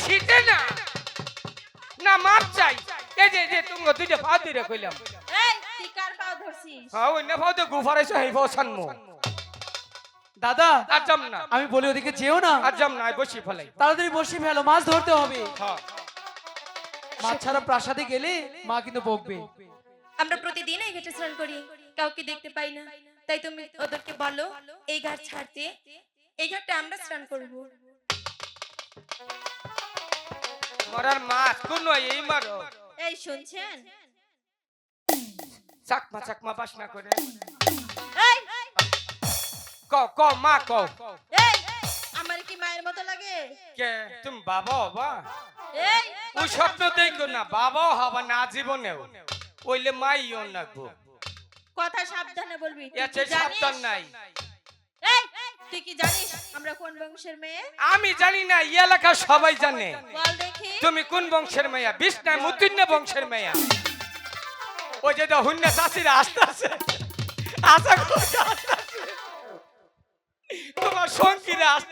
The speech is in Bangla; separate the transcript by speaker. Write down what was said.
Speaker 1: শীতে না না মাপ চাই এই যে তুমি দুইটা পা দিয়ে কইলাম
Speaker 2: এই তুই কার পাও ধরছিস
Speaker 1: হ্যাঁ ওই না পাও তো গুফারাইছো হেই বসানমু
Speaker 3: দাদা
Speaker 1: আজম না
Speaker 3: আমি বলি ওদিকে যেও না,
Speaker 1: আজম না বসি ফেলাই
Speaker 3: তাড়াতাড়ি বসে ফেলো, মাছ ধরতে হবে।
Speaker 1: হ্যাঁ
Speaker 3: মাছ ছাড়া প্রাসাদে গেলে মা কিন্তু বকবে।
Speaker 2: আমরা প্রতিদিন এই ঘাটে স্নান করি, কাউকে দেখতে পাই না, তাই তুমি ওদেরকে বলো এই ঘাট ছাড়তে, এই ঘাটে আমরা স্নান করব।
Speaker 1: মরার মাছ কোন এই মারো
Speaker 2: এই শুনছেন?
Speaker 1: চাকমা বাসনা করে
Speaker 2: এই
Speaker 1: ক মা ক
Speaker 2: এই আমার কি মায়ের মতো লাগে?
Speaker 1: কে তুমি বাবা হবা
Speaker 2: এই
Speaker 1: ওই স্বপ্ন দেখো না বাবাও হবা না জীবনেও ওইলে মাইও নাগবো
Speaker 2: কথা সাবধানে বলবি। তুই
Speaker 1: এতে
Speaker 2: কি জানিস?
Speaker 1: সাবধান নাই
Speaker 2: এই তুই কি জানিস আমরা কোন বংশের মেয়ে?
Speaker 1: আমি জানি না এই এলাকা সবাই জানে
Speaker 2: বল দেখি।
Speaker 1: তুমি কোন বংশের মেয়া বিষ্ণা মুতিন্ন বংশের মেয়া ওই যে হুন্না চাষিরা আসতে আছে আশা করি আসতে আছে। তোমার সঙ্গীরা আসতে